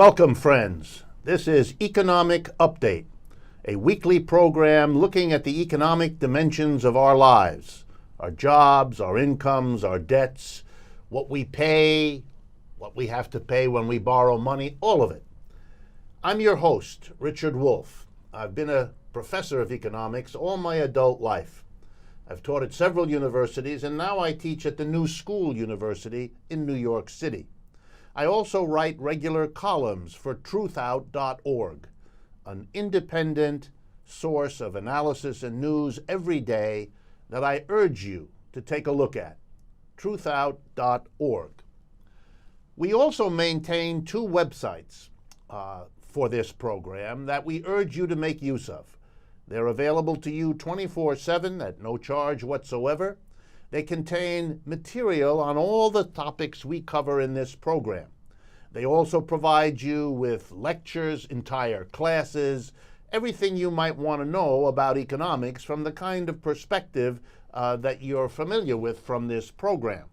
Welcome, friends. This is Economic Update, a weekly program looking at the economic dimensions of our lives, our jobs, our incomes, our debts, what we pay, what we have to pay when we borrow money, all of it. I'm your host, Victor Wallis. I've been a professor of economics all my adult life. I've taught at several universities, and now I teach at the New School University in New York City. I also write regular columns for truthout.org, an independent source of analysis and news every day that I urge you to take a look at, truthout.org. We also maintain two websites for this program that we urge you to make use of. They're available to you 24/7 at no charge whatsoever. They contain material on all the topics we cover in this program. They also provide you with lectures, entire classes, everything you might want to know about economics from the kind of perspective that you're familiar with from this program.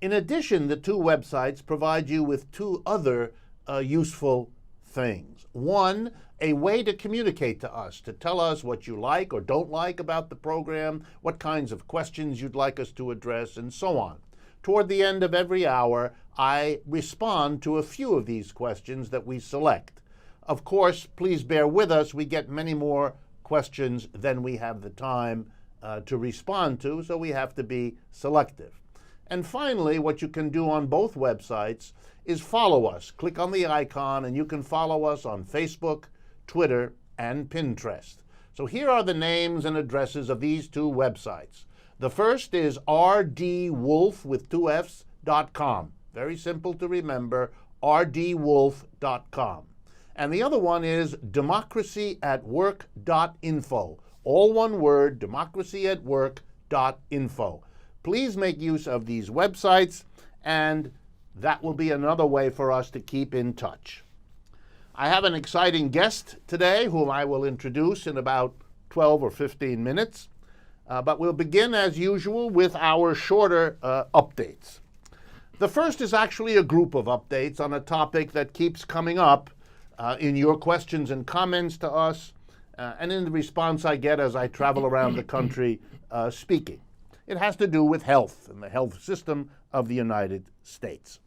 In addition, the two websites provide you with two other useful things. One, a way to communicate to us, to tell us what you like or don't like about the program, what kinds of questions you'd like us to address, and so on. Toward the end of every hour, I respond to a few of these questions that we select. Of course, please bear with us. We get many more questions than we have the time to respond to, so we have to be selective. And finally, what you can do on both websites is follow us. Click on the icon and you can follow us on Facebook, Twitter, and Pinterest. So here are the names and addresses of these two websites. The first is rdwolff with two F's.com. Very simple to remember, rdwolff.com. And the other one is democracyatwork.info. All one word, democracyatwork.info. Please make use of these websites, and that will be another way for us to keep in touch. I have an exciting guest today whom I will introduce in about 12 or 15 minutes. But we'll begin, as usual, with our shorter updates. The first is actually a group of updates on a topic that keeps coming up in your questions and comments to us, and in the response I get as I travel around the country speaking. It has to do with health and the health system of the United States.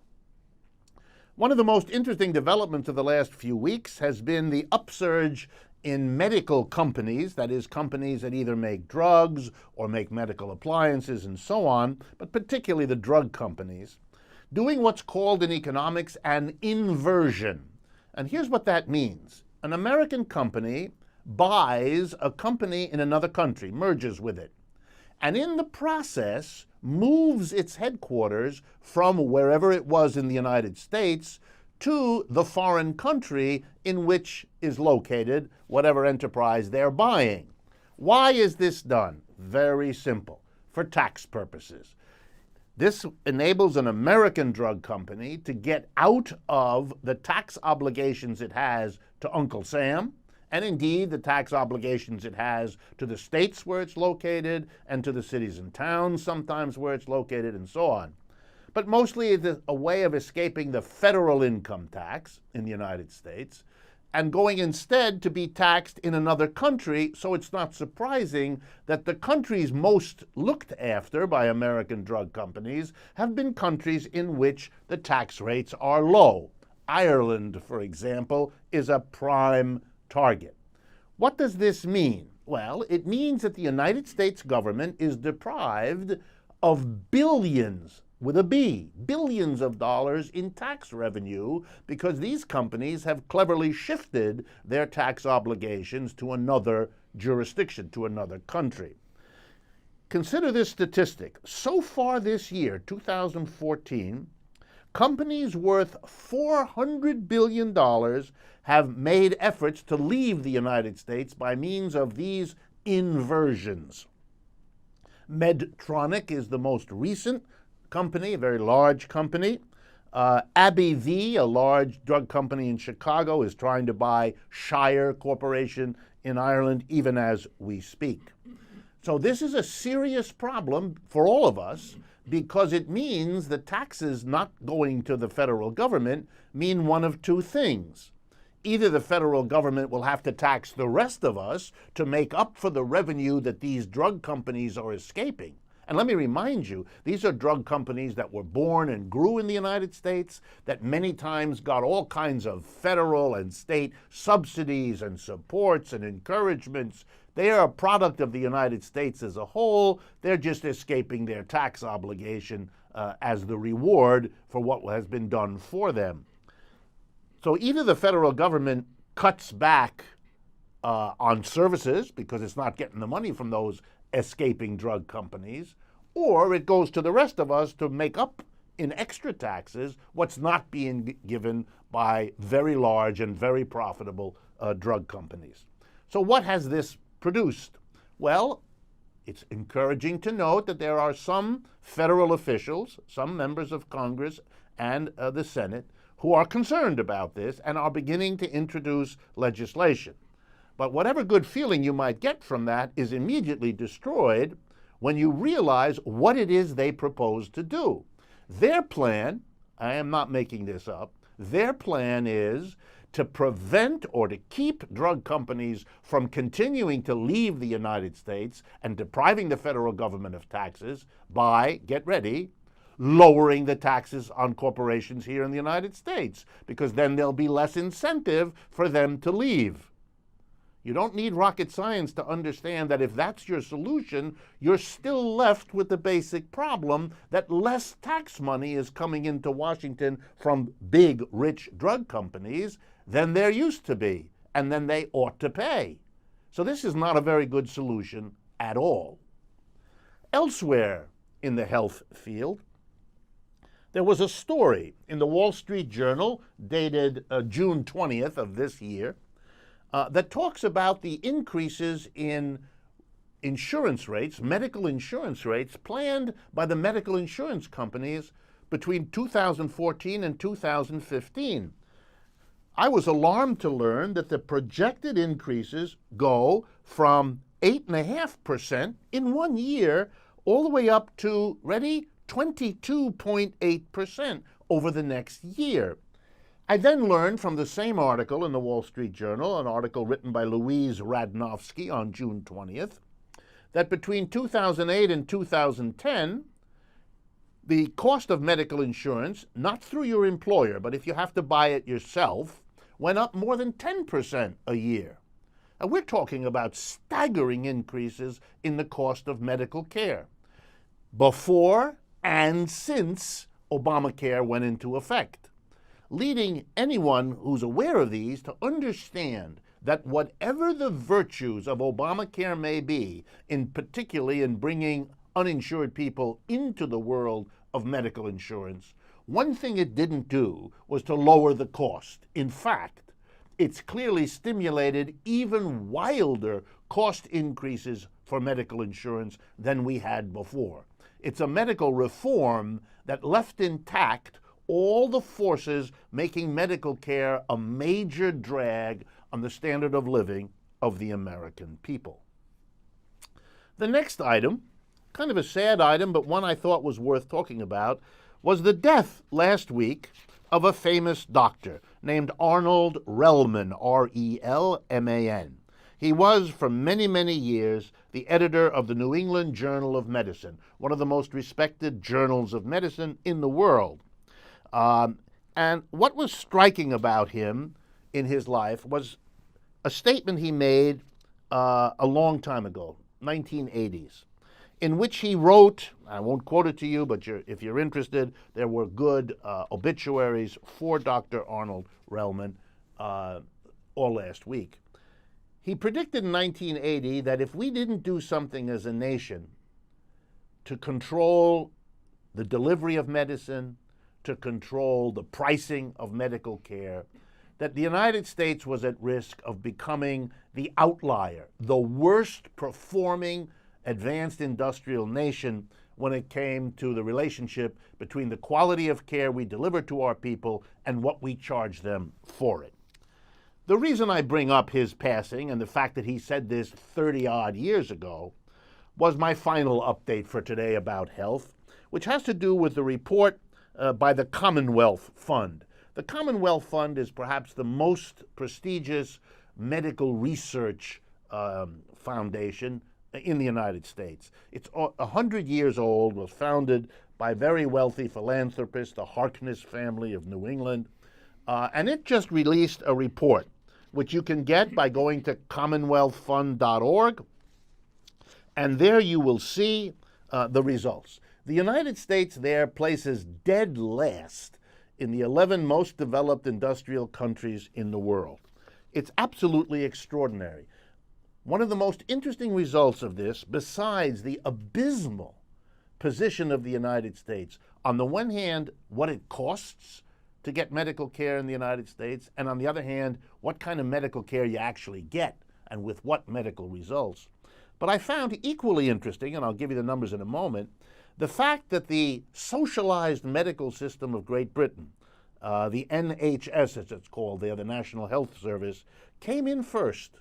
One of the most interesting developments of the last few weeks has been the upsurge in medical companies, that is, companies that either make drugs or make medical appliances and so on, but particularly the drug companies, doing what's called in economics an inversion. And here's what that means. An American company buys a company in another country, merges with it, and in the process moves its headquarters from wherever it was in the United States to the foreign country in which is located whatever enterprise they're buying. Why is this done? Very simple. For tax purposes. This enables an American drug company to get out of the tax obligations it has to Uncle Sam, and indeed the tax obligations it has to the states where it's located and to the cities and towns sometimes where it's located and so on. But mostly it's a way of escaping the federal income tax in the United States and going instead to be taxed in another country, so it's not surprising that the countries most looked after by American drug companies have been countries in which the tax rates are low. Ireland, for example, is a prime target. What does this mean? Well, it means that the United States government is deprived of billions, with a B, billions of dollars in tax revenue because these companies have cleverly shifted their tax obligations to another jurisdiction, to another country. Consider this statistic. So far this year, 2014, companies worth $400 billion have made efforts to leave the United States by means of these inversions. Medtronic is the most recent company, a very large company. AbbVie, a large drug company in Chicago, is trying to buy Shire Corporation in Ireland, even as we speak. So this is a serious problem for all of us because it means the taxes not going to the federal government mean one of two things. Either the federal government will have to tax the rest of us to make up for the revenue that these drug companies are escaping. And let me remind you, these are drug companies that were born and grew in the United States, that many times got all kinds of federal and state subsidies and supports and encouragements. They are a product of the United States as a whole. They're just escaping their tax obligation as the reward for what has been done for them. So either the federal government cuts back on services because it's not getting the money from those escaping drug companies, or it goes to the rest of us to make up in extra taxes what's not being given by very large and very profitable drug companies. So what has this produced? Well, it's encouraging to note that there are some federal officials, some members of Congress and the Senate, who are concerned about this and are beginning to introduce legislation. But whatever good feeling you might get from that is immediately destroyed when you realize what it is they propose to do. Their plan, I am not making this up, their plan is to prevent or to keep drug companies from continuing to leave the United States and depriving the federal government of taxes by, get ready, lowering the taxes on corporations here in the United States, because then there'll be less incentive for them to leave. You don't need rocket science to understand that if that's your solution, you're still left with the basic problem that less tax money is coming into Washington from big, rich drug companies than there used to be, and then they ought to pay. So this is not a very good solution at all. Elsewhere in the health field, there was a story in the Wall Street Journal dated June 20th of this year that talks about the increases in insurance rates, medical insurance rates, planned by the medical insurance companies between 2014 and 2015. I was alarmed to learn that the projected increases go from 8.5% in 1 year all the way up to, ready, 22.8% over the next year. I then learned from the same article in the Wall Street Journal, an article written by Louise Radnofsky on June 20th, that between 2008 and 2010, the cost of medical insurance, not through your employer, but if you have to buy it yourself, went up more than 10% a year. And we're talking about staggering increases in the cost of medical care before and since Obamacare went into effect, leading anyone who's aware of these to understand that whatever the virtues of Obamacare may be, particularly in bringing uninsured people into the world of medical insurance, one thing it didn't do was to lower the cost. In fact, it's clearly stimulated even wilder cost increases for medical insurance than we had before. It's a medical reform that left intact all the forces making medical care a major drag on the standard of living of the American people. The next item, kind of a sad item, but one I thought was worth talking about, was the death last week of a famous doctor named Arnold Relman, R-E-L-M-A-N. He was, for many, many years, the editor of the New England Journal of Medicine, one of the most respected journals of medicine in the world. And what was striking about him in his life was a statement he made a long time ago, 1980s, in which he wrote, I won't quote it to you, but if you're interested, there were good obituaries for Dr. Arnold Relman all last week. He predicted in 1980 that if we didn't do something as a nation to control the delivery of medicine, to control the pricing of medical care, that the United States was at risk of becoming the outlier, the worst performing advanced industrial nation when it came to the relationship between the quality of care we deliver to our people and what we charge them for it. The reason I bring up his passing and the fact that he said this 30-odd years ago was my final update for today about health, which has to do with the report by the Commonwealth Fund. The Commonwealth Fund is perhaps the most prestigious medical research foundation in the United States. It's 100 years old, was founded by very wealthy philanthropists, the Harkness family of New England, and it just released a report, which you can get by going to commonwealthfund.org, and there you will see the results. The United States there places dead last in the 11 most developed industrial countries in the world. It's absolutely extraordinary. One of the most interesting results of this, besides the abysmal position of the United States, on the one hand, what it costs to get medical care in the United States, and on the other hand, what kind of medical care you actually get and with what medical results. But I found equally interesting, and I'll give you the numbers in a moment, the fact that the socialized medical system of Great Britain, the NHS as it's called there, the National Health Service, came in first.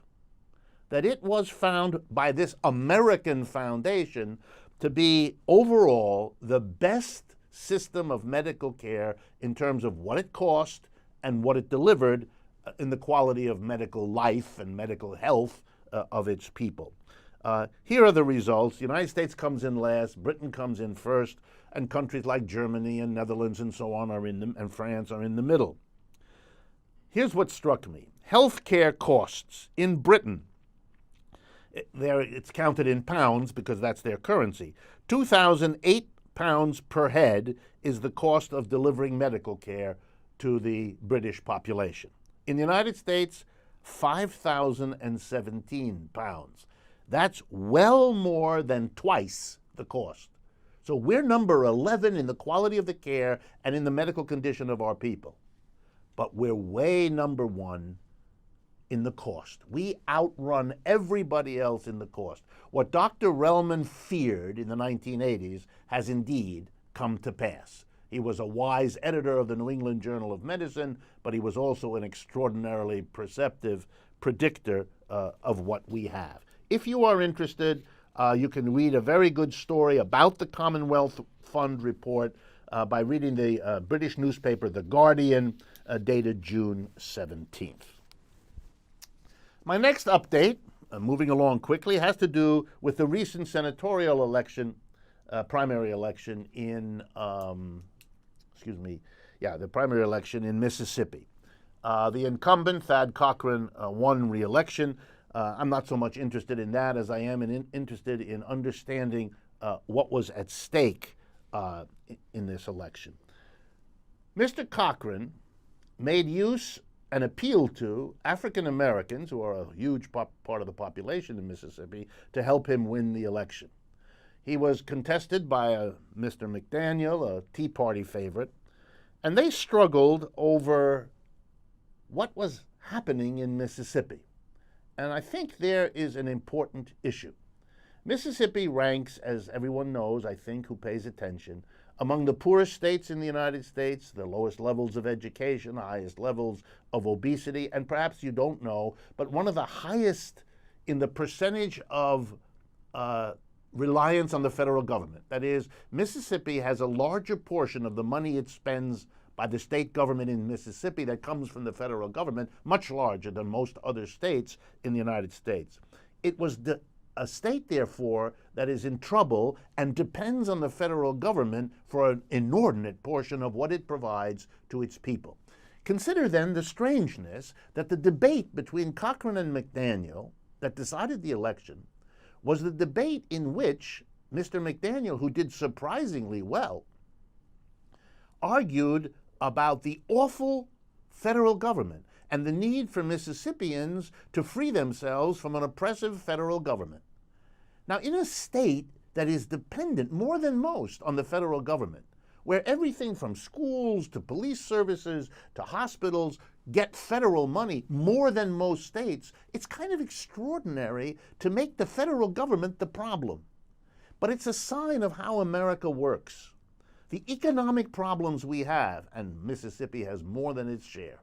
That it was found by this American foundation to be overall the best system of medical care in terms of what it cost and what it delivered in the quality of medical life and medical health of its people. Here are the results. The United States comes in last, Britain comes in first, and countries like Germany and Netherlands and so on are in the, and France are in the middle. Here's what struck me. Healthcare costs in Britain, it's counted in pounds because that's their currency. 2,008 pounds per head is the cost of delivering medical care to the British population. In the United States, 5,017 pounds. That's well more than twice the cost. So we're number 11 in the quality of the care and in the medical condition of our people. But we're way number 1 in the cost. We outrun everybody else in the cost. What Dr. Relman feared in the 1980s has indeed come to pass. He was a wise editor of the New England Journal of Medicine, but he was also an extraordinarily perceptive predictor of what we have. If you are interested, you can read a very good story about the Commonwealth Fund report by reading the British newspaper The Guardian, dated June 17th. My next update, moving along quickly, has to do with the recent senatorial election, primary election in, the primary election in Mississippi. The incumbent, Thad Cochran, won re-election. I'm not so much interested in that as I am interested in understanding what was at stake in this election. Mr. Cochran made use and appealed to African Americans, who are a huge part of the population in Mississippi, to help him win the election. He was contested by Mr. McDaniel, a Tea Party favorite, and they struggled over what was happening in Mississippi. And I think there is an important issue. Mississippi ranks, as everyone knows, I think, who pays attention, among the poorest states in the United States, the lowest levels of education, the highest levels of obesity, and perhaps you don't know, but one of the highest in the percentage of reliance on the federal government. That is, Mississippi has a larger portion of the money it spends by the state government in Mississippi that comes from the federal government, much larger than most other states in the United States. It was a state, therefore, that is in trouble and depends on the federal government for an inordinate portion of what it provides to its people. Consider then the strangeness that the debate between Cochran and McDaniel that decided the election was the debate in which Mr. McDaniel, who did surprisingly well, argued about the awful federal government and the need for Mississippians to free themselves from an oppressive federal government. Now, in a state that is dependent more than most on the federal government, where everything from schools to police services to hospitals get federal money more than most states, it's kind of extraordinary to make the federal government the problem. But it's a sign of how America works. The economic problems we have, and Mississippi has more than its share,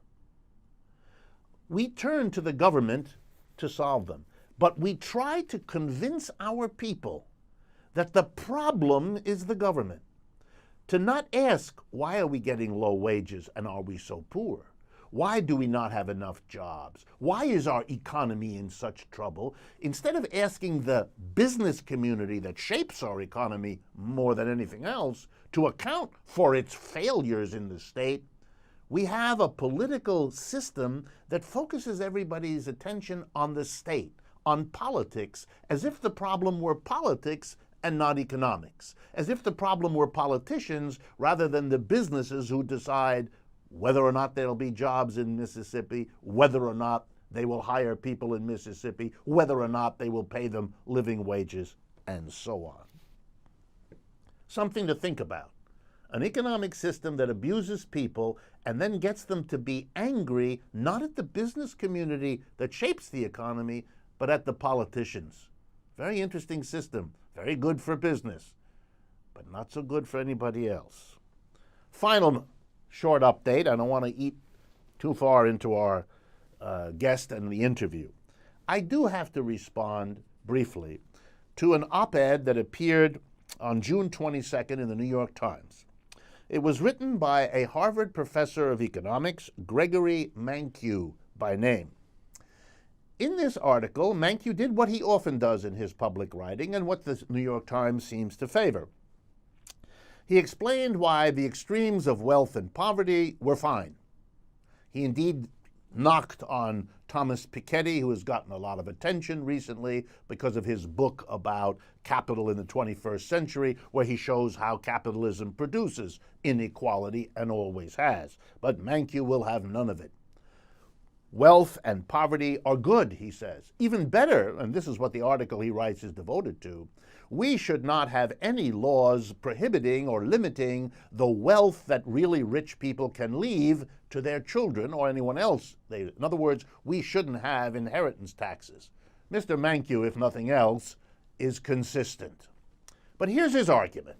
we turn to the government to solve them. But we try to convince our people that the problem is the government. To not ask, why are we getting low wages and are we so poor? Why do we not have enough jobs? Why is our economy in such trouble? Instead of asking the business community that shapes our economy more than anything else to account for its failures in the state, we have a political system that focuses everybody's attention on the state, on politics, as if the problem were politics and not economics, as if the problem were politicians rather than the businesses who decide whether or not there'll be jobs in Mississippi, whether or not they will hire people in Mississippi, whether or not they will pay them living wages, and so on. Something to think about. An economic system that abuses people and then gets them to be angry, not at the business community that shapes the economy, but at the politicians. Very interesting system, very good for business, but not so good for anybody else. Final short update. I don't want to eat too far into our guest and the interview. I do have to respond briefly to an op-ed that appeared on June 22nd in the New York Times. It was written by a Harvard professor of economics, Gregory Mankiw by name. In this article, Mankiw did what he often does in his public writing and what the New York Times seems to favor. He explained why the extremes of wealth and poverty were fine. He indeed knocked on Thomas Piketty, who has gotten a lot of attention recently because of his book about capital in the 21st century, where he shows how capitalism produces inequality and always has. But Mankiw will have none of it. Wealth and poverty are good, he says. Even better, and this is what the article he writes is devoted to, we should not have any laws prohibiting or limiting the wealth that really rich people can leave to their children or anyone else. In other words, we shouldn't have inheritance taxes. Mr. Mankiw, if nothing else, is consistent. But here's his argument.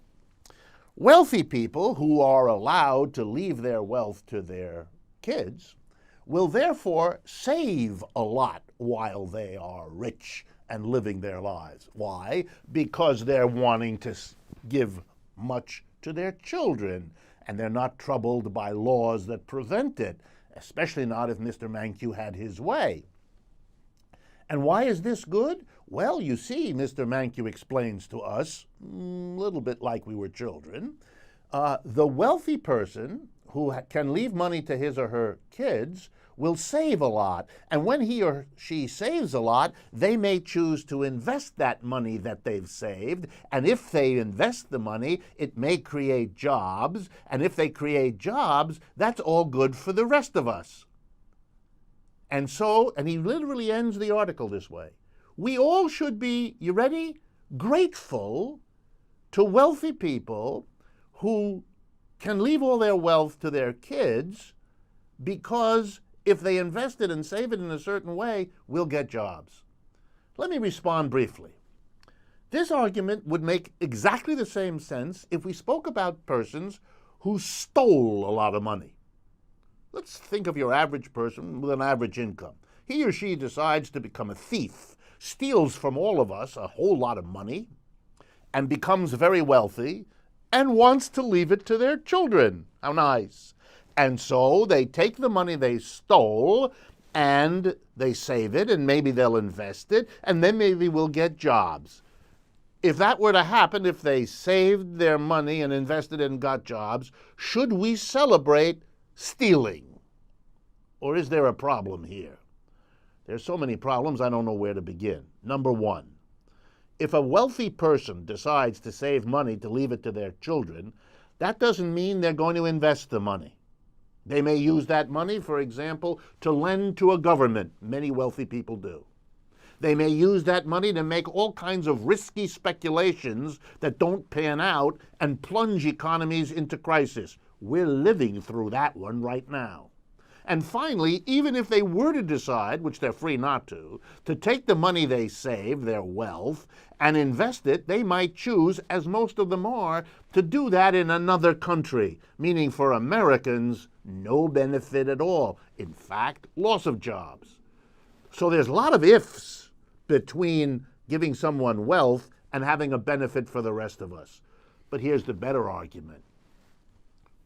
Wealthy people who are allowed to leave their wealth to their kids will therefore save a lot while they are rich and living their lives. Why? Because they're wanting to give much to their children, and they're not troubled by laws that prevent it, especially not if Mr. Mankiw had his way. And why is this good? Well, you see, Mr. Mankiw explains to us, a little bit like we were children, the wealthy person who can leave money to his or her kids will save a lot. And when he or she saves a lot, they may choose to invest that money that they've saved. And if they invest the money, it may create jobs. And if they create jobs, that's all good for the rest of us. And so, and he literally ends the article this way. We all should be, you ready? Grateful to wealthy people who can leave all their wealth to their kids, because if they invest it and save it in a certain way, we'll get jobs. Let me respond briefly. This argument would make exactly the same sense if we spoke about persons who stole a lot of money. Let's think of your average person with an average income. He or she decides to become a thief, steals from all of us a whole lot of money, and becomes very wealthy, and wants to leave it to their children. How nice. And so they take the money they stole and they save it, and maybe they'll invest it, and then maybe we'll get jobs. If that were to happen, if they saved their money and invested it and got jobs, should we celebrate stealing? Or is there a problem here? There's so many problems, I don't know where to begin. Number one, if a wealthy person decides to save money to leave it to their children, that doesn't mean they're going to invest the money. They may use that money, for example, to lend to a government. Many wealthy people do. They may use that money to make all kinds of risky speculations that don't pan out and plunge economies into crisis. We're living through that one right now. And finally, even if they were to decide, which they're free not to take the money they save, their wealth, and invest it, they might choose, as most of them are, to do that in another country, meaning for Americans, no benefit at all. In fact, loss of jobs. So there's a lot of ifs between giving someone wealth and having a benefit for the rest of us. But here's the better argument.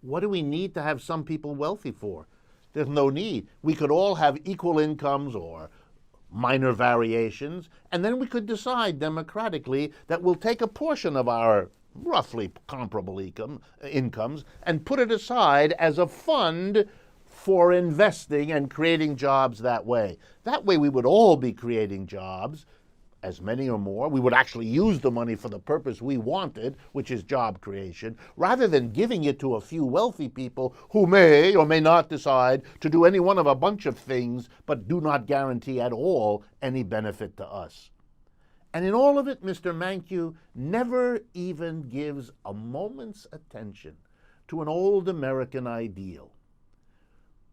What do we need to have some people wealthy for? There's no need. We could all have equal incomes or minor variations, and then we could decide democratically that we'll take a portion of our roughly comparable incomes and put it aside as a fund for investing and creating jobs that way. That way we would all be creating jobs, as many or more. We would actually use the money for the purpose we wanted, which is job creation, rather than giving it to a few wealthy people who may or may not decide to do any one of a bunch of things, but do not guarantee at all any benefit to us. And in all of it, Mr. Mankiw never even gives a moment's attention to an old American ideal.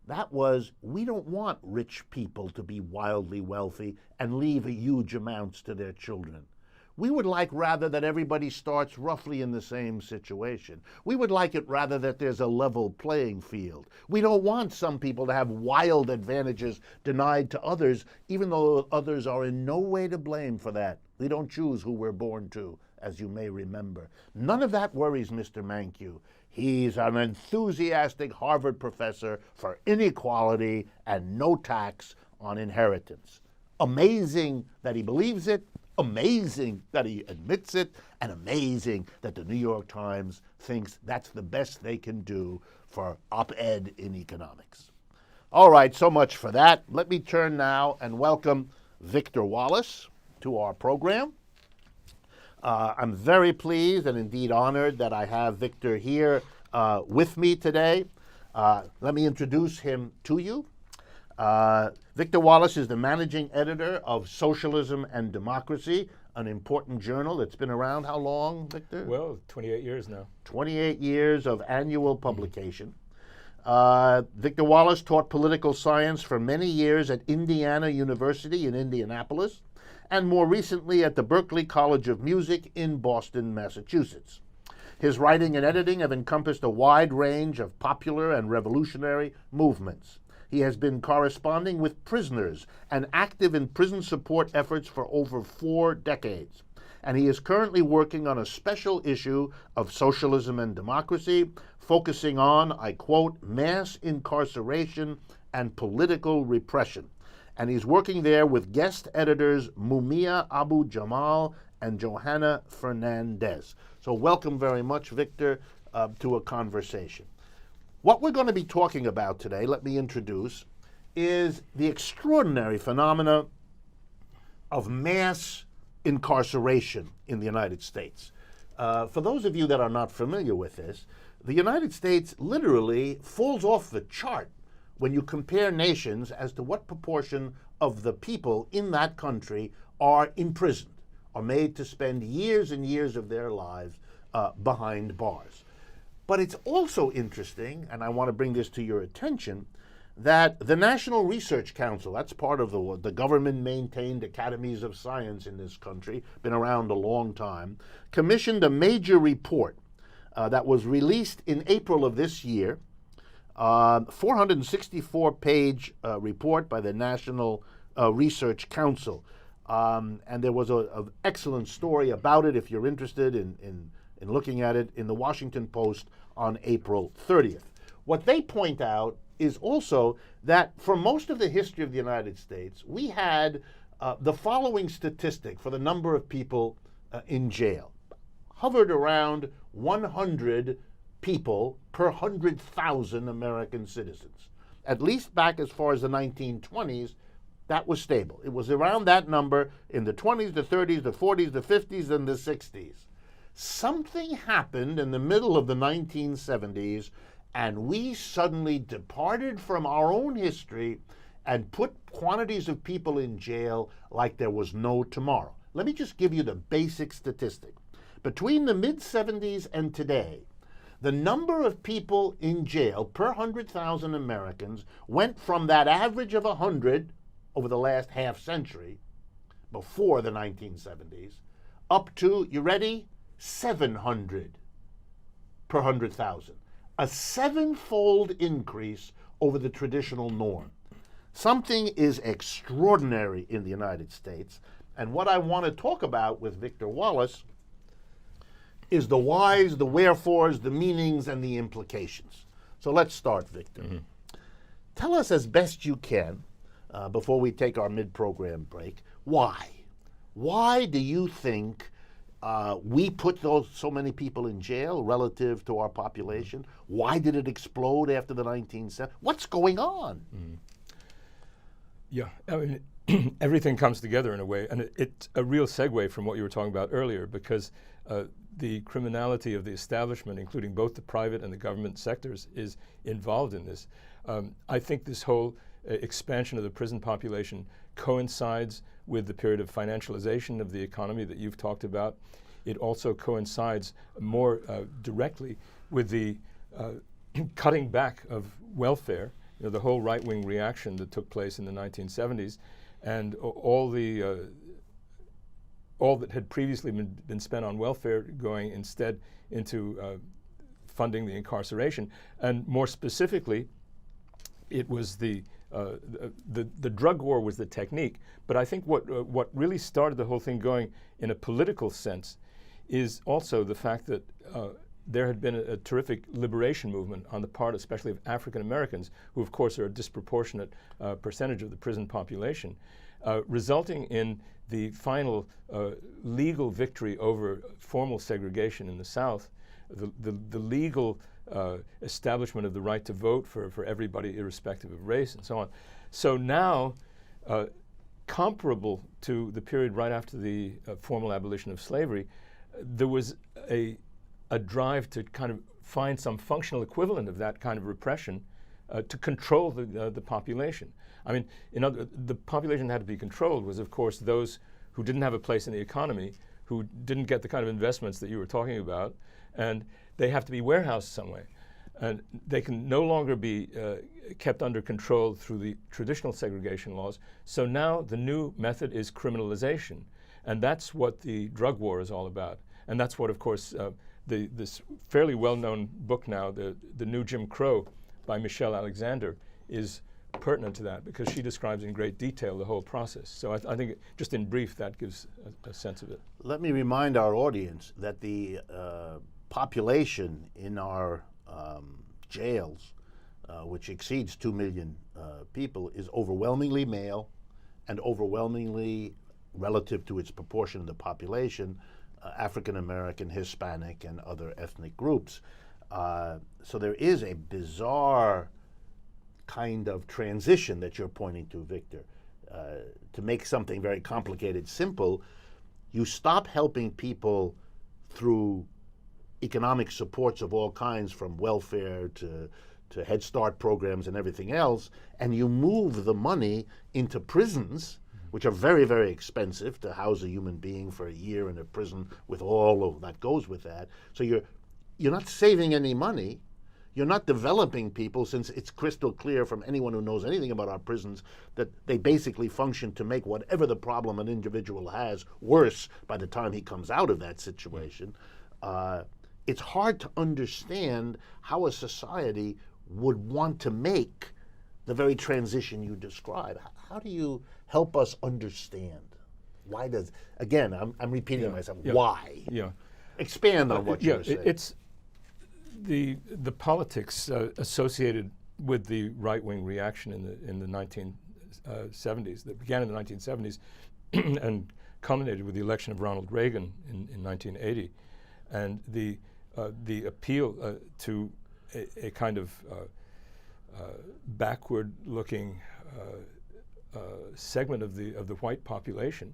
That was, we don't want rich people to be wildly wealthy and leave huge amounts to their children. We would like rather that everybody starts roughly in the same situation. We would like it rather that there's a level playing field. We don't want some people to have wild advantages denied to others, even though others are in no way to blame for that. We don't choose who we're born to, as you may remember. None of that worries Mr. Mankiw. He's an enthusiastic Harvard professor for inequality and no tax on inheritance. Amazing that he believes it, amazing that he admits it, and amazing that the New York Times thinks that's the best they can do for op-ed in economics. All right, so much for that. Let me turn now and welcome Victor Wallis to our program. I'm very pleased and indeed honored that I have Victor here with me today. Let me introduce him to you. Victor Wallis is the managing editor of Socialism and Democracy, an important journal that's been around how long, Victor? Well, 28 years now. 28 years of annual publication. Victor Wallis taught political science for many years at Indiana University in Indianapolis, and more recently at the Berklee College of Music in Boston, Massachusetts. His writing and editing have encompassed a wide range of popular and revolutionary movements. He has been corresponding with prisoners and active in prison support efforts for over 4 decades. And he is currently working on a special issue of Socialism and Democracy, focusing on, I quote, mass incarceration and political repression. And he's working there with guest editors Mumia Abu Jamal and Johanna Fernandez. So welcome very much, Victor, to a conversation. What we're going to be talking about today, let me introduce, is the extraordinary phenomena of mass incarceration in the United States. For those of you that are not familiar with this, the United States literally falls off the chart when you compare nations as to what proportion of the people in that country are imprisoned, are made to spend years and years of their lives behind bars. But it's also interesting, and I want to bring this to your attention, that the National Research Council, that's part of the government-maintained academies of science in this country, been around a long time, commissioned a major report that was released in April of this year, 464-page report by the National Research Council. And there was an excellent story about it, if you're interested in looking at it, in the Washington Post on April 30th. What they point out is also that for most of the history of the United States, we had the following statistic for the number of people in jail. Hovered around 100 people per 100,000 American citizens. At least back as far as the 1920s, that was stable. It was around that number in the 20s, the 30s, the 40s, the 50s, and the 60s. Something happened in the middle of the 1970s, and we suddenly departed from our own history and put quantities of people in jail like there was no tomorrow. Let me just give you the basic statistic. Between the mid-70s and today, the number of people in jail per 100,000 Americans went from that average of 100 over the last half century, before the 1970s, up to, you ready, 700 per 100,000. A 7-fold increase over the traditional norm. Something is extraordinary in the United States, And what I want to talk about with Victor Wallis is the whys, the wherefores, the meanings, and the implications. So let's start, Victor. Tell us as best you can, before we take our mid-program break, why? Why do you think we put so many people in jail relative to our population? Why did it explode after the 1970s? What's going on? Yeah, I mean, everything comes together in a way, and it's a real segue from what you were talking about earlier, because the criminality of the establishment, including both the private and the government sectors, is involved in this. I think this whole expansion of the prison population coincides with the period of financialization of the economy that you've talked about. It also coincides more directly with the cutting back of welfare, the whole right-wing reaction that took place in the 1970s, and all that had previously been spent on welfare going instead into funding the incarceration. And more specifically, it was the drug war was the technique. But I think what really started the whole thing going in a political sense is also the fact that there had been a terrific liberation movement on the part especially of African Americans, who of course are a disproportionate percentage of the prison population, resulting in the final legal victory over formal segregation in the South, the legal establishment of the right to vote for everybody irrespective of race and so on. So now, comparable to the period right after the formal abolition of slavery, there was a drive to kind of find some functional equivalent of that kind of repression to control the population. I mean, the population that had to be controlled was, of course, those who didn't have a place in the economy, who didn't get the kind of investments that you were talking about, and they have to be warehoused some way. And they can no longer be kept under control through the traditional segregation laws. So now the new method is criminalization. And that's what the drug war is all about. And that's what, of course, this fairly well-known book now, the New Jim Crow by Michelle Alexander, is pertinent to that, because she describes in great detail the whole process. So I think, just in brief, that gives a sense of it. Let me remind our audience that the population in our jails, which exceeds 2 million people, is overwhelmingly male and overwhelmingly, relative to its proportion of the population, African American, Hispanic, and other ethnic groups. So there is a bizarre kind of transition that you're pointing to, Victor. To make something very complicated simple, you stop helping people through economic supports of all kinds, from welfare to Head Start programs and everything else, and you move the money into prisons, which are very, very expensive to house a human being for a year in a prison with all of that goes with that. So you're not saving any money. You're not developing people, since it's crystal clear from anyone who knows anything about our prisons that they basically function to make whatever the problem an individual has worse by the time he comes out of that situation. It's hard to understand how a society would want to make the very transition you describe. How do you help us understand? Why does, again, I'm repeating myself, why? Yeah. Expand on what you were saying. It's the politics associated with the right-wing reaction in the 1970s, that began in the 1970s and culminated with the election of Ronald Reagan in 1980, and the appeal to a kind of backward-looking segment of the white population,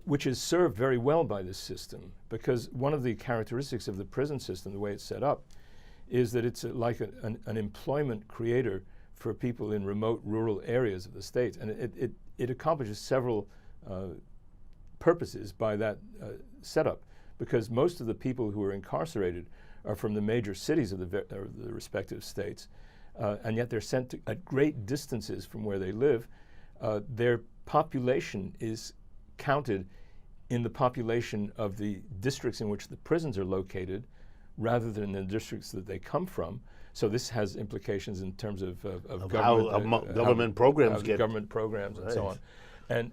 which is served very well by this system, because one of the characteristics of the prison system, the way it's set up, is that it's like an employment creator for people in remote rural areas of the state, and it accomplishes several purposes by that setup, because most of the people who are incarcerated are from the major cities of the respective states, and yet they're sent at great distances from where they live. Their population is counted in the population of the districts in which the prisons are located, rather than the districts that they come from. So this has implications in terms of government, government programs government programs and so on. And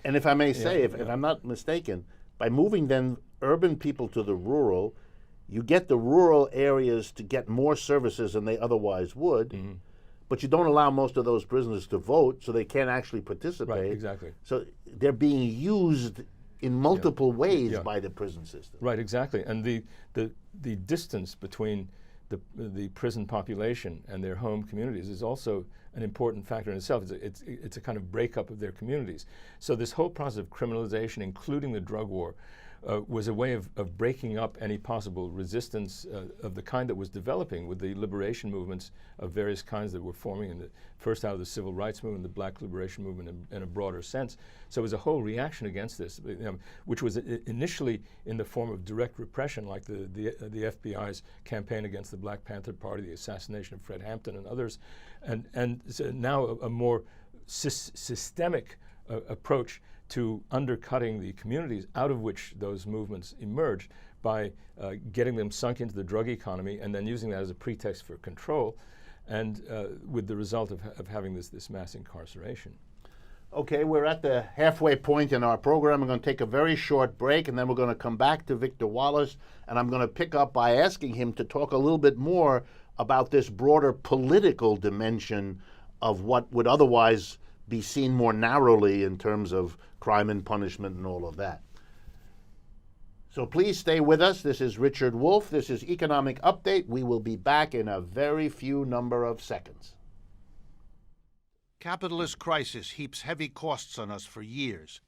And if I may say, if I'm not mistaken, by moving then urban people to the rural, you get the rural areas to get more services than they otherwise would, but you don't allow most of those prisoners to vote, so they can't actually participate. Right, exactly. So they're being used in multiple ways by the prison system. Right, exactly. And the distance between the prison population and their home communities is also an important factor in itself. It's a kind of breakup of their communities. So this whole process of criminalization, including the drug war, was a way of breaking up any possible resistance of the kind that was developing with the liberation movements of various kinds that were forming first out of the civil rights movement, the black liberation movement in a broader sense. So it was a whole reaction against this, which was initially in the form of direct repression, like the FBI's campaign against the Black Panther Party, the assassination of Fred Hampton and others, and so now a more systemic approach to undercutting the communities out of which those movements emerged by getting them sunk into the drug economy and then using that as a pretext for control, and with the result of having this mass incarceration. Okay, we're at the halfway point in our program. I'm going to take a very short break, and then we're going to come back to Victor Wallis, and I'm going to pick up by asking him to talk a little bit more about this broader political dimension of what would otherwise be seen more narrowly in terms of crime and punishment and all of that. So please stay with us. This is Richard Wolff. This is Economic Update. We will be back in a very few number of seconds. Capitalist crisis heaps heavy costs on us for years.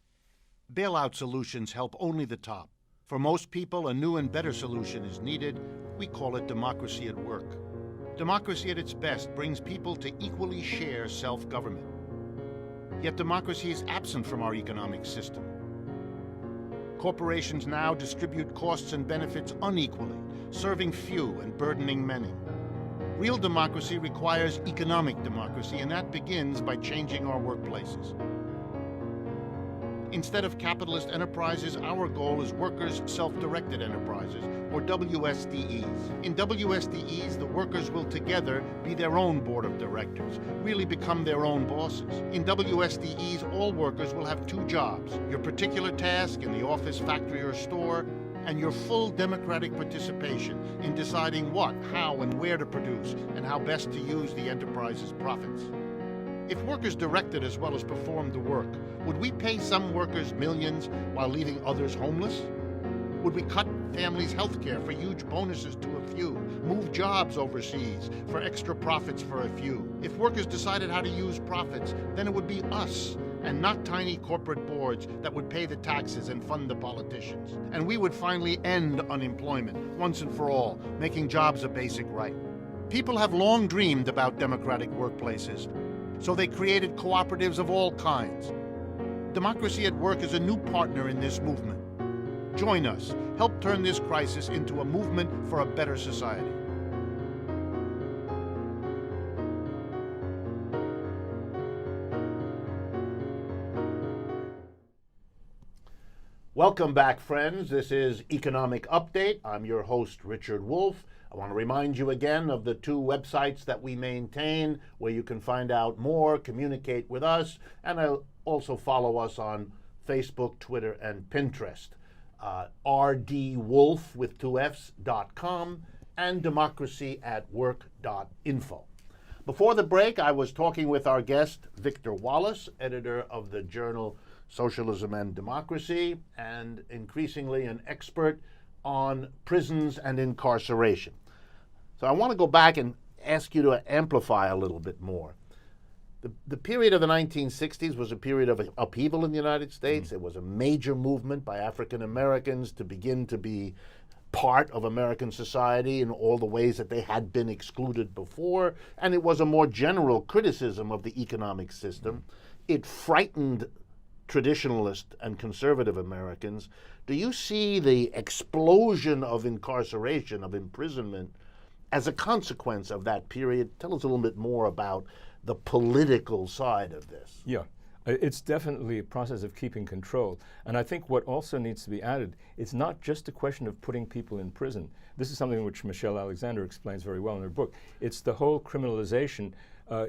Bailout solutions help only the top. For most people, a new and better solution is needed. We call it democracy at work. Democracy at its best brings people to equally share self-government. Yet democracy is absent from our economic system. Corporations now distribute costs and benefits unequally, serving few and burdening many. Real democracy requires economic democracy, and that begins by changing our workplaces. Instead of capitalist enterprises, our goal is workers' self-directed enterprises, or WSDEs. In WSDEs, the workers will together be their own board of directors, really become their own bosses. In WSDEs, all workers will have two jobs: your particular task in the office, factory, or store, and your full democratic participation in deciding what, how, and where to produce, and how best to use the enterprise's profits. If workers directed as well as performed the work, would we pay some workers millions while leaving others homeless? Would we cut families' health care for huge bonuses to a few, move jobs overseas for extra profits for a few? If workers decided how to use profits, then it would be us, and not tiny corporate boards that would pay the taxes and fund the politicians. And we would finally end unemployment once and for all, making jobs a basic right. People have long dreamed about democratic workplaces, so they created cooperatives of all kinds. Democracy at Work is a new partner in this movement. Join us. Help turn this crisis into a movement for a better society. Welcome back, friends. This is Economic Update. I'm your host, Richard Wolff. I want to remind you again of the two websites that we maintain where you can find out more, communicate with us, and also follow us on Facebook, Twitter, and Pinterest. rdwolff with 2fs.com and democracyatwork.info. Before the break, I was talking with our guest, Victor Wallis, editor of the journal Socialism and Democracy, and increasingly an expert on prisons and incarceration. So I want to go back and ask you to amplify a little bit more. The period of the 1960s was a period of upheaval in the United States. It was a major movement by African Americans to begin to be part of American society in all the ways that they had been excluded before, and it was a more general criticism of the economic system. It frightened traditionalist and conservative Americans. Do you see the explosion of incarceration, of imprisonment, as a consequence of that period? Tell us a little bit more about the political side of this. Yeah, it's definitely a process of keeping control. And I think what also needs to be added, it's not just a question of putting people in prison. This is something which Michelle Alexander explains very well in her book. It's the whole criminalization,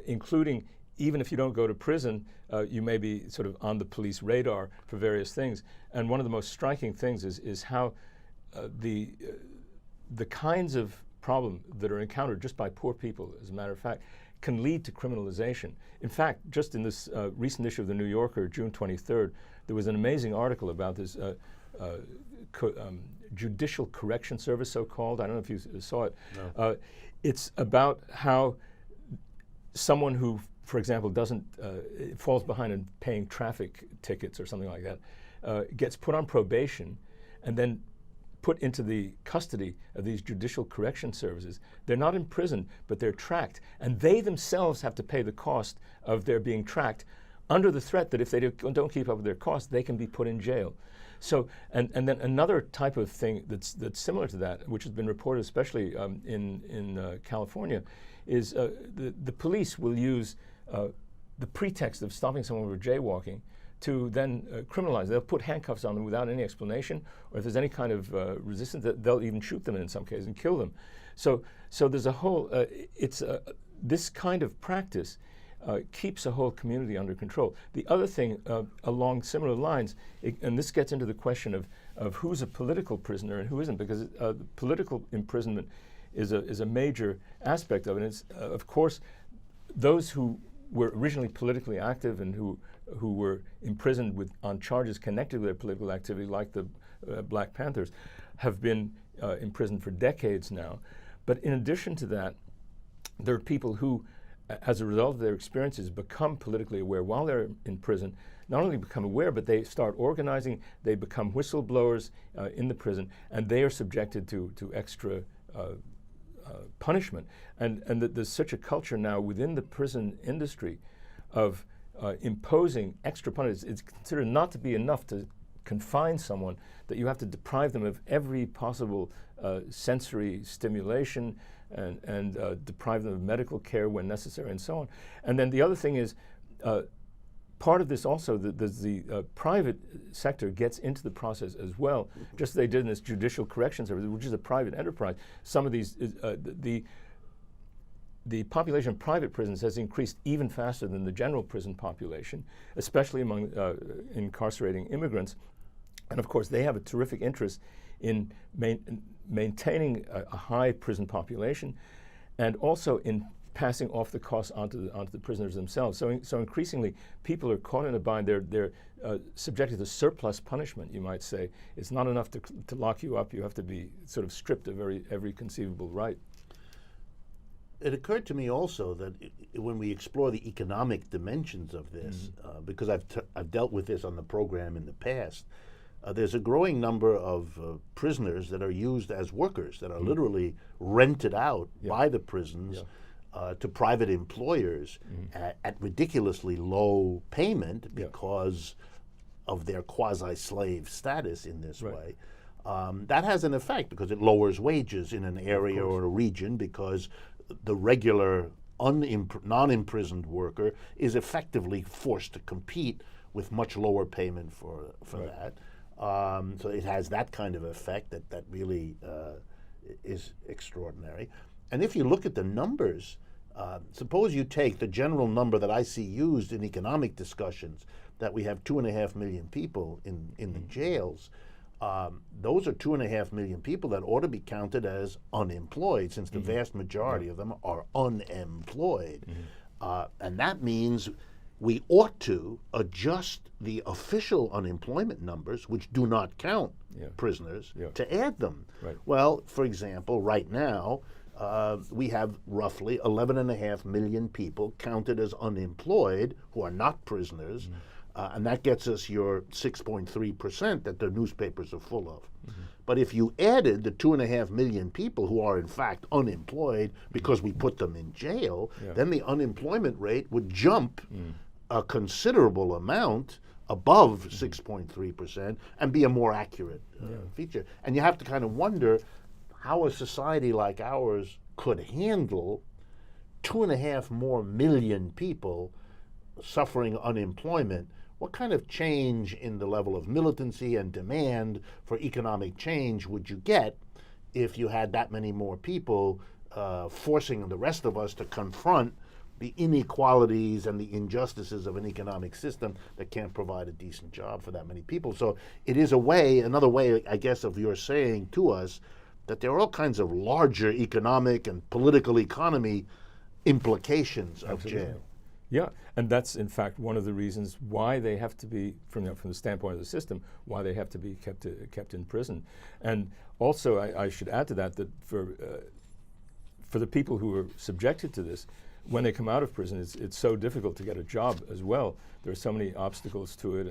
including even if you don't go to prison, you may be sort of on the police radar for various things. And one of the most striking things is how the kinds of problems that are encountered just by poor people, as a matter of fact, can lead to criminalization. In fact, just in this recent issue of the New Yorker, June 23rd, there was an amazing article about this judicial correction service, so-called. I don't know if you saw it. No. It's about how someone who, for example, doesn't falls behind in paying traffic tickets or something like that, gets put on probation and then put into the custody of these judicial correction services. They're not in prison, but they're tracked, and they themselves have to pay the cost of their being tracked, under the threat that if they don't keep up with their costs, they can be put in jail. So, and then another type of thing that's similar to that, which has been reported especially in California, is the police will use the pretext of stopping someone for jaywalking to then criminalize. They'll put handcuffs on them without any explanation, or if there's any kind of resistance, they'll even shoot them in some cases and kill them. So there's a whole, this kind of practice keeps a whole community under control. The other thing along similar lines, and this gets into the question of who's a political prisoner and who isn't, because political imprisonment is a major aspect of it. And it's, of course, those who were originally politically active and who were imprisoned on charges connected with their political activity, like the Black Panthers, have been imprisoned for decades now. But in addition to that, there are people who, as a result of their experiences, become politically aware while they're in prison. Not only become aware, but they start organizing, they become whistleblowers in the prison, and they are subjected to extra punishment. And there's such a culture now within the prison industry of imposing extra punishment. It's considered not to be enough to confine someone, that you have to deprive them of every possible sensory stimulation and deprive them of medical care when necessary and so on. And then the other thing is, part of this also, the private sector gets into the process as well, just as they did in this judicial correction service, which is a private enterprise. Some of these, the population of private prisons has increased even faster than the general prison population, especially among incarcerating immigrants. And of course, they have a terrific interest in maintaining a high prison population, and also in passing off the costs onto the prisoners themselves. So increasingly, people are caught in a bind. They're subjected to surplus punishment, you might say. It's not enough to lock you up. You have to be sort of stripped of every conceivable right. It occurred to me also that when we explore the economic dimensions of this, because I've dealt with this on the program in the past, there's a growing number of prisoners that are used as workers, that are literally rented out by the prisons to private employers at ridiculously low payment because of their quasi-slave status in this way. That has an effect because it lowers wages in an area or a region, because the regular non-imprisoned worker is effectively forced to compete with much lower payment for that. So it has that kind of effect that really is extraordinary. And if you look at the numbers, suppose you take the general number that I see used in economic discussions, that we have 2.5 million people in the jails. Those are 2.5 million people that ought to be counted as unemployed, since the vast majority of them are unemployed. And that means we ought to adjust the official unemployment numbers, which do not count prisoners, to add them. Well, for example, right now, we have roughly 11.5 million people counted as unemployed who are not prisoners, and that gets us your 6.3% that the newspapers are full of. But if you added the 2.5 million people who are in fact unemployed because we put them in jail, then the unemployment rate would jump a considerable amount above 6.3% and be a more accurate feature. And you have to kind of wonder how a society like ours could handle 2.5 more million people suffering unemployment. What kind of change in the level of militancy and demand for economic change would you get if you had that many more people forcing the rest of us to confront the inequalities and the injustices of an economic system that can't provide a decent job for that many people. So it is a way, another way, I guess, of your saying to us that there are all kinds of larger economic and political economy implications of jail. Yeah, and that's in fact one of the reasons why they have to be, from the standpoint of the system, why they have to be kept in prison. And also, I should add to that for the people who are subjected to this, when they come out of prison, it's so difficult to get a job as well. There are so many obstacles to it,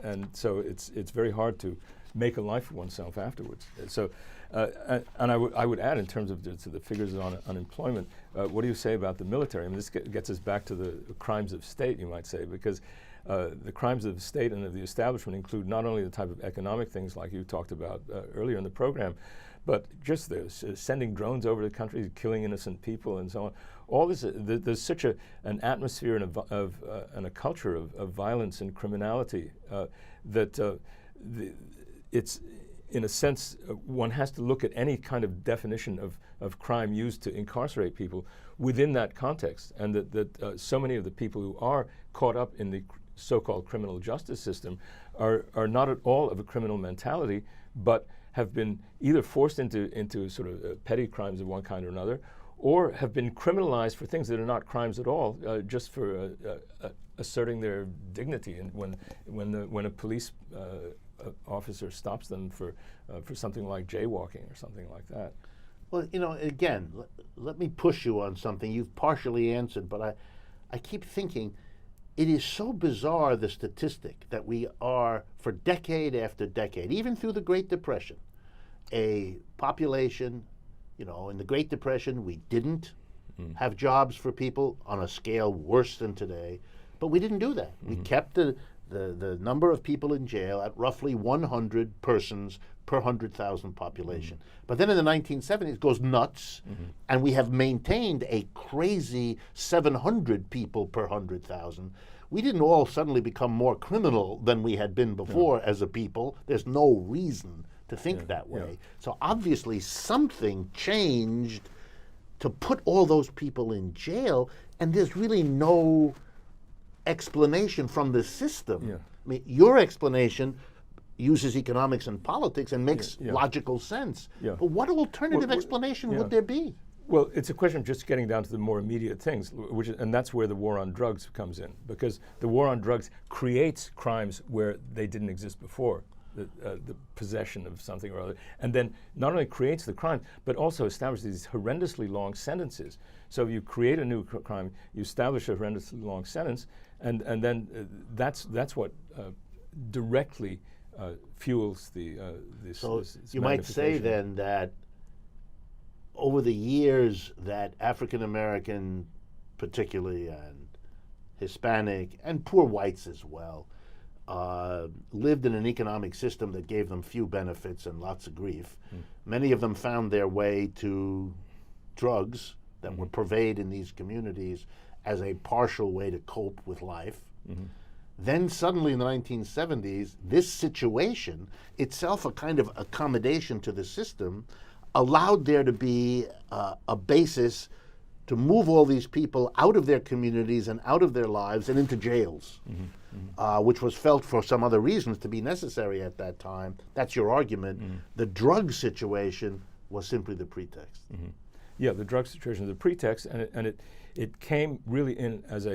and so it's very hard to make a life for oneself afterwards. So, and I would add, in terms of the figures on unemployment, what do you say about the military? I mean, this gets us back to the crimes of state, you might say, because the crimes of the state and of the establishment include not only the type of economic things like you talked about earlier in the program, but just sending drones over the country, killing innocent people, and so on. All this, there's such an atmosphere and a culture of violence and criminality that it's, in a sense, one has to look at any kind of definition of crime used to incarcerate people within that context, and that so many of the people who are caught up in the so-called criminal justice system are not at all of a criminal mentality, but have been either forced into sort of petty crimes of one kind or another, or have been criminalized for things that are not crimes at all, just for asserting their dignity. And when a police officer stops them for something like jaywalking or something like that. Well, you know, again, let me push you on something. You've partially answered, but I keep thinking it is so bizarre, the statistic that we are, for decade after decade, even through the Great Depression, a population, you know, in the Great Depression, we didn't have jobs for people on a scale worse than today, but we didn't do that. We kept the number of people in jail at roughly 100 persons per 100,000 population. But then in the 1970s, it goes nuts, and we have maintained a crazy 700 people per 100,000. We didn't all suddenly become more criminal than we had been before as a people. There's no reason to think that way. So obviously something changed to put all those people in jail, and there's really no explanation from the system. I mean, your explanation uses economics and politics and makes logical sense. But what alternative explanation would there be? Well, it's a question of just getting down to the more immediate things, and that's where the war on drugs comes in, because the war on drugs creates crimes where they didn't exist before. The possession of something or other, and then not only creates the crime, but also establishes these horrendously long sentences. So if you create a new crime, you establish a horrendously long sentence, and then that's what directly fuels this. So this you might say then that over the years that African American, particularly, and Hispanic, and poor whites as well, lived in an economic system that gave them few benefits and lots of grief. Many of them found their way to drugs that were purveyed in these communities as a partial way to cope with life. Then suddenly in the 1970s, this situation, itself a kind of accommodation to the system, allowed there to be a basis to move all these people out of their communities and out of their lives and into jails, which was felt for some other reasons to be necessary at that time. That's your argument. The drug situation was simply the pretext. Yeah, the drug situation is the pretext, and it came really in as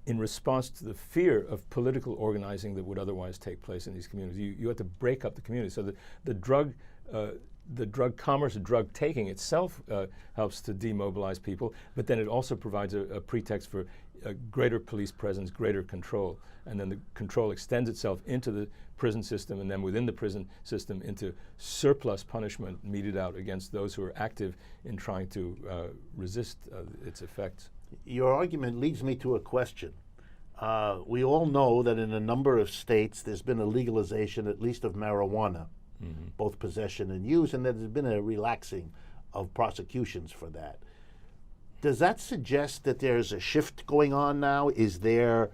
in response to the fear of political organizing that would otherwise take place in these communities. You had to break up the community. So the drug commerce, the drug taking itself helps to demobilize people, but then it also provides a pretext for a greater police presence, greater control, and then the control extends itself into the prison system, and then within the prison system into surplus punishment meted out against those who are active in trying to resist its effects. Your argument leads me to a question. We all know that in a number of states there's been a legalization, at least of marijuana, both possession and use, and that there's been a relaxing of prosecutions for that. Does that suggest that there's a shift going on now? Is there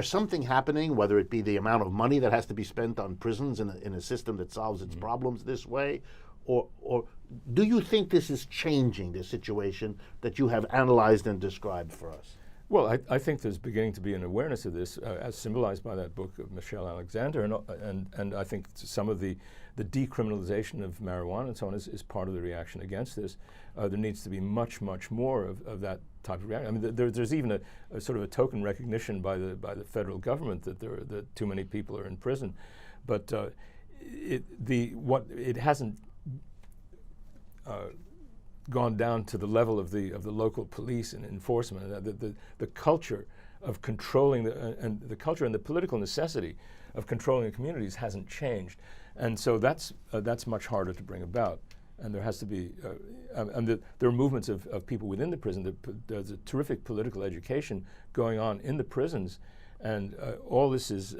something happening, whether it be the amount of money that has to be spent on prisons in a system that solves its problems this way, or do you think this is changing the situation that you have analyzed and described for us? Well, I think there's beginning to be an awareness of this, as symbolized by that book of Michelle Alexander, and I think some of the decriminalization of marijuana and so on is part of the reaction against this. There needs to be much more of that type of reaction. I mean, there's even a sort of a token recognition by the federal government that too many people are in prison, but it hasn't gone down to the level of the local police and enforcement. The culture of controlling the culture and the political necessity of controlling the communities hasn't changed, and so that's much harder to bring about. And there has to be, there are movements of people within the prison. There's a terrific political education going on in the prisons, and all this is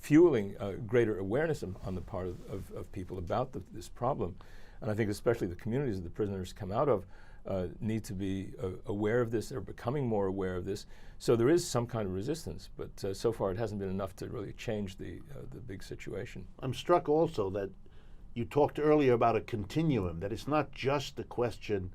fueling greater awareness on the part of people about this problem. And I think especially the communities that the prisoners come out of need to be aware of this. They're becoming more aware of this. So there is some kind of resistance, but so far it hasn't been enough to really change the big situation. I'm struck also that you talked earlier about a continuum, that it's not just the question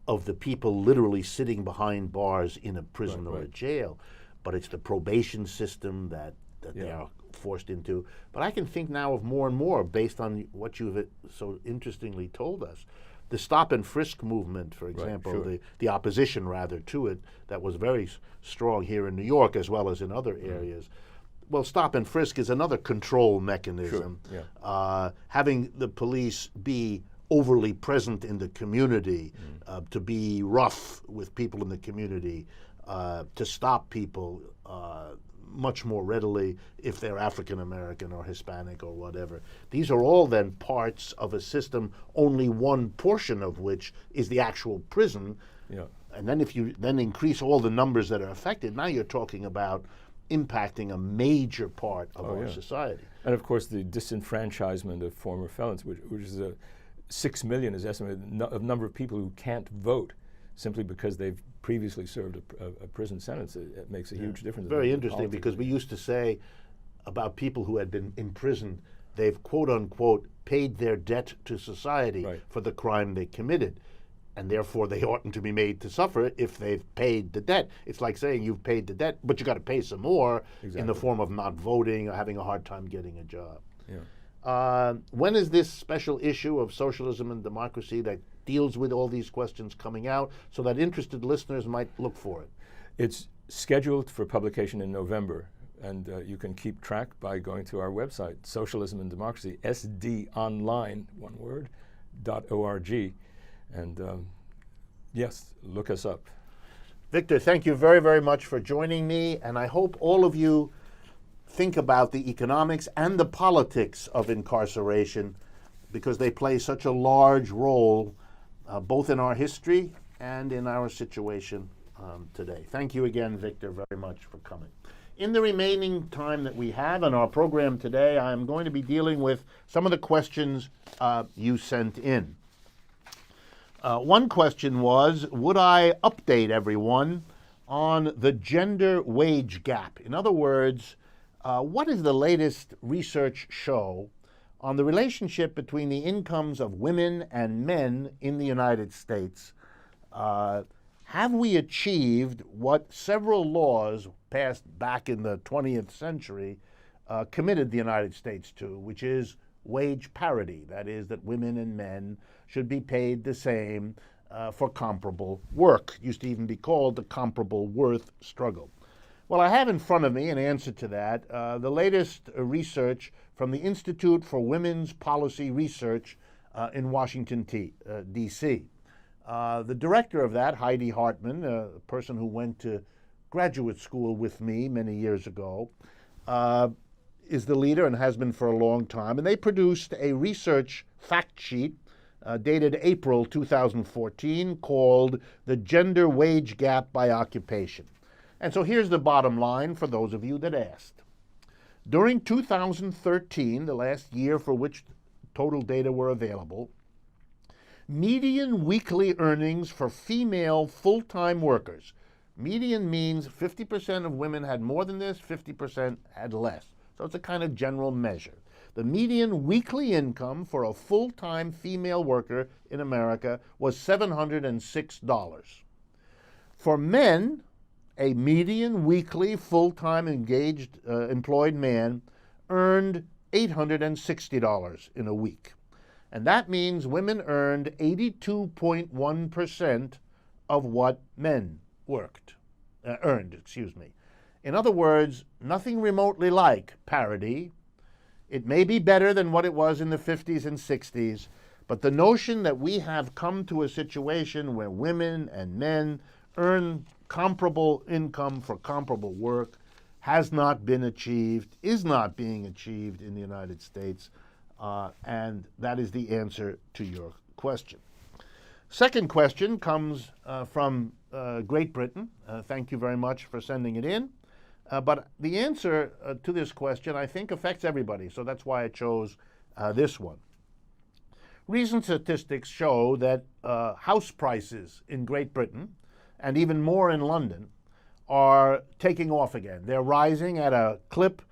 of the people literally sitting behind bars in a prison or a jail, but it's the probation system that they are forced into. But I can think now of more and more based on what you've so interestingly told us. The stop and frisk movement, for example, the opposition rather to it, that was very strong here in New York as well as in other areas. Well, stop and frisk is another control mechanism. Having the police be overly present in the community, to be rough with people in the community, to stop people much more readily if they're African American or Hispanic or whatever. These are all then parts of a system, only one portion of which is the actual prison. And then if you then increase all the numbers that are affected, now you're talking about impacting a major part of our society. And of course the disenfranchisement of former felons, which is 6 million is estimated of number of people who can't vote simply because they've previously served a prison sentence. It makes a huge difference. Very interesting, because we used to say about people who had been imprisoned, they've quote unquote paid their debt to society for the crime they committed, and therefore they oughtn't to be made to suffer if they've paid the debt. It's like saying you've paid the debt, but you got to pay some more in the form of not voting or having a hard time getting a job. When is this special issue of Socialism and Democracy that deals with all these questions coming out, so that interested listeners might look for it? It's scheduled for publication in November, and you can keep track by going to our website, Socialism and Democracy, SDonline, one word, .org. And yes, look us up. Victor, thank you very, very much for joining me, and I hope all of you think about the economics and the politics of incarceration, because they play such a large role both in our history and in our situation today. Thank you again, Victor, very much for coming. In the remaining time that we have on our program today, I'm going to be dealing with some of the questions you sent in. One question was, would I update everyone on the gender wage gap? In other words, what does the latest research show on the relationship between the incomes of women and men in the United States? Have we achieved what several laws passed back in the 20th century committed the United States to, which is wage parity? That is, that women and men should be paid the same for comparable work. It used to even be called the comparable worth struggle. Well, I have in front of me, in answer to that, the latest research from the Institute for Women's Policy Research in Washington, D.C. The director of that, Heidi Hartman, a person who went to graduate school with me many years ago, is the leader and has been for a long time. And they produced a research fact sheet dated April 2014 called The Gender Wage Gap by Occupation. And so here's the bottom line for those of you that asked. During 2013, the last year for which total data were available, median weekly earnings for female full-time workers, median means 50% of women had more than this, 50% had less. So it's a kind of general measure. The median weekly income for a full-time female worker in America was $706. For men, a median weekly full-time employed man earned $860 in a week. And that means women earned 82.1% of what men earned. In other words, nothing remotely like parity. It may be better than what it was in the 50s and 60s, but the notion that we have come to a situation where women and men earn comparable income for comparable work has not been achieved, is not being achieved in the United States, and that is the answer to your question. Second question comes from Great Britain. Thank you very much for sending it in. But the answer to this question, I think, affects everybody, so that's why I chose this one. Recent statistics show that house prices in Great Britain, and even more in London, are taking off again. They're rising at a clip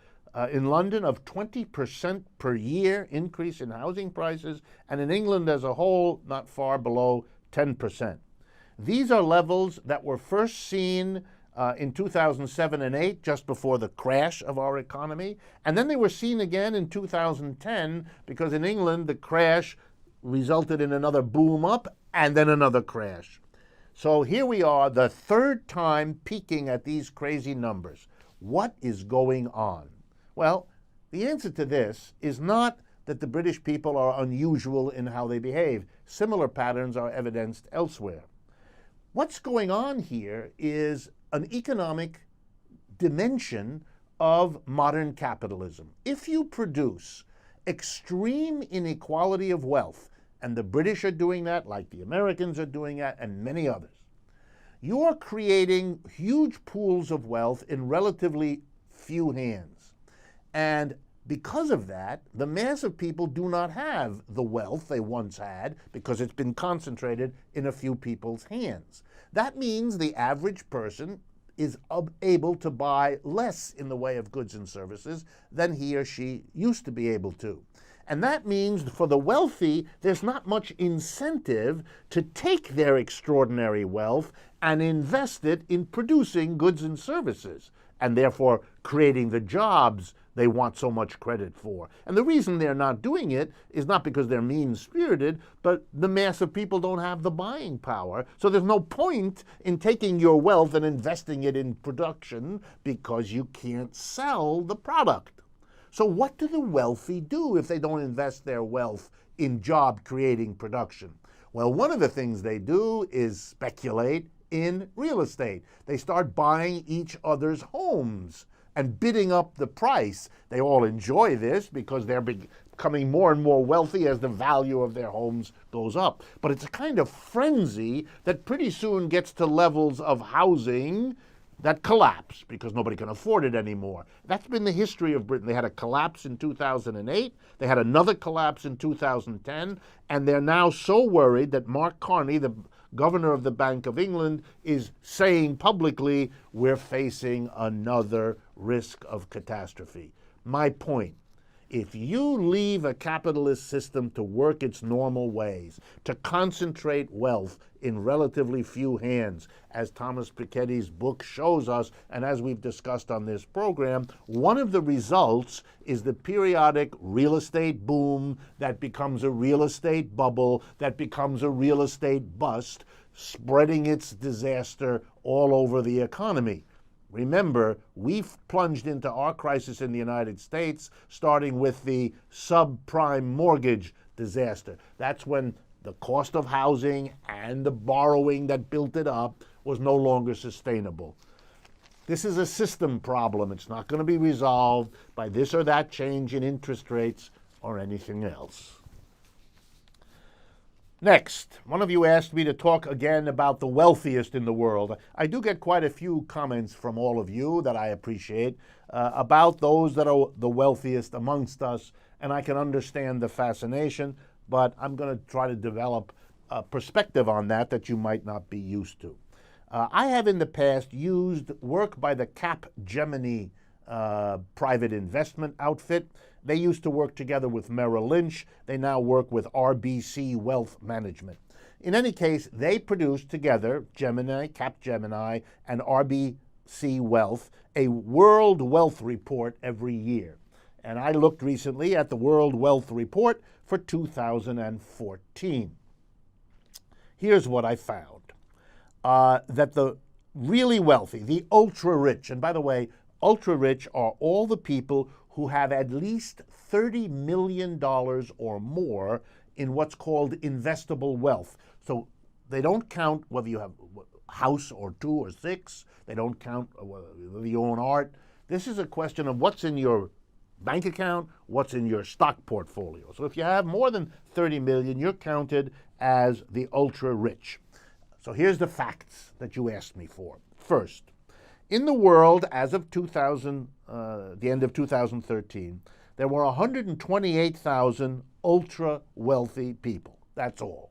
in London of 20% per year increase in housing prices, and in England as a whole, not far below 10%. These are levels that were first seen in 2007 and 8, just before the crash of our economy, and then they were seen again in 2010 because in England the crash resulted in another boom up and then another crash. So here we are, the third time peaking at these crazy numbers. What is going on? Well, the answer to this is not that the British people are unusual in how they behave. Similar patterns are evidenced elsewhere. What's going on here is an economic dimension of modern capitalism. If you produce extreme inequality of wealth, and the British are doing that, like the Americans are doing that, and many others, you are creating huge pools of wealth in relatively few hands. And because of that, the mass of people do not have the wealth they once had because it's been concentrated in a few people's hands. That means the average person is able to buy less in the way of goods and services than he or she used to be able to. And that means for the wealthy, there's not much incentive to take their extraordinary wealth and invest it in producing goods and services, and therefore creating the jobs they want so much credit for. And the reason they're not doing it is not because they're mean-spirited, but the mass of people don't have the buying power. So there's no point in taking your wealth and investing it in production because you can't sell the product. So what do the wealthy do if they don't invest their wealth in job-creating production? Well, one of the things they do is speculate in real estate. They start buying each other's homes and bidding up the price. They all enjoy this because they're becoming more and more wealthy as the value of their homes goes up. But it's a kind of frenzy that pretty soon gets to levels of housing that collapse because nobody can afford it anymore. That's been the history of Britain. They had a collapse in 2008. They had another collapse in 2010. And they're now so worried that Mark Carney, the governor of the Bank of England, is saying publicly, we're facing another risk of catastrophe. My point, if you leave a capitalist system to work its normal ways, to concentrate wealth in relatively few hands, as Thomas Piketty's book shows us, and as we've discussed on this program, one of the results is the periodic real estate boom that becomes a real estate bubble, that becomes a real estate bust, spreading its disaster all over the economy. Remember, we've plunged into our crisis in the United States, starting with the subprime mortgage disaster. That's when the cost of housing and the borrowing that built it up was no longer sustainable. This is a system problem. It's not going to be resolved by this or that change in interest rates or anything else. Next, one of you asked me to talk again about the wealthiest in the world. I do get quite a few comments from all of you that I appreciate about those that are the wealthiest amongst us, and I can understand the fascination, but I'm going to try to develop a perspective on that you might not be used to. I have in the past used work by the Capgemini private investment outfit. They used to work together with Merrill Lynch. They now work with RBC Wealth Management. In any case, they produce together, Capgemini, and RBC Wealth, a World Wealth Report every year. And I looked recently at the World Wealth Report for 2014. Here's what I found. That the really wealthy, the ultra-rich, and by the way, ultra-rich are all the people who have at least $30 million or more in what's called investable wealth. So they don't count whether you have a house or 2 or 6. They don't count whether you own art. This is a question of what's in your bank account, what's in your stock portfolio. So if you have more than 30 million, you're counted as the ultra-rich. So here's the facts that you asked me for. First, in the world as of the end of 2013, there were 128,000 ultra-wealthy people. That's all.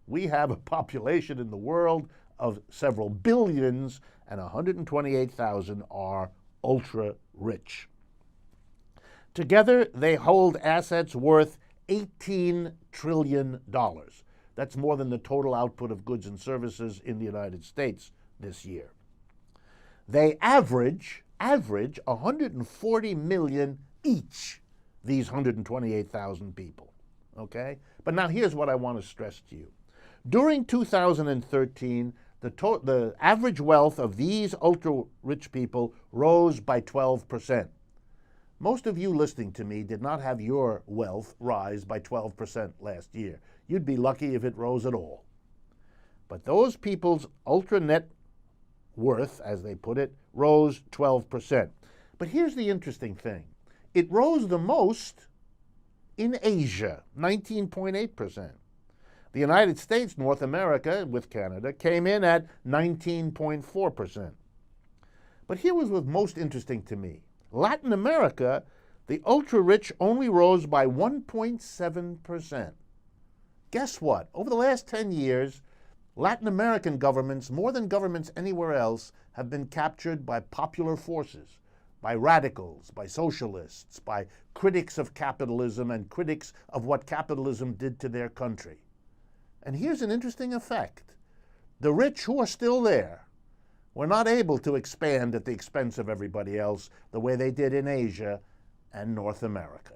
We have a population in the world of several billions, and 128,000 are ultra-rich. Together, they hold assets worth $18 trillion. That's more than the total output of goods and services in the United States this year. They average 140 million each, these 128,000 people, okay? But now here's what I want to stress to you. During 2013, the average wealth of these ultra-rich people rose by 12%. Most of you listening to me did not have your wealth rise by 12% last year. You'd be lucky if it rose at all. But those people's ultra net worth, as they put it, rose 12%. But here's the interesting thing. It rose the most in Asia, 19.8%. The United States, North America, with Canada, came in at 19.4%. But here was what's most interesting to me. Latin America, the ultra-rich only rose by 1.7%. Guess what? Over the last 10 years, Latin American governments, more than governments anywhere else, have been captured by popular forces, by radicals, by socialists, by critics of capitalism and critics of what capitalism did to their country. And here's an interesting effect. The rich who are still there were not able to expand at the expense of everybody else the way they did in Asia and North America.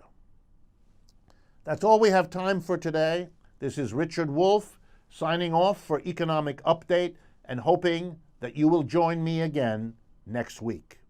That's all we have time for today. This is Richard Wolff signing off for Economic Update and hoping that you will join me again next week.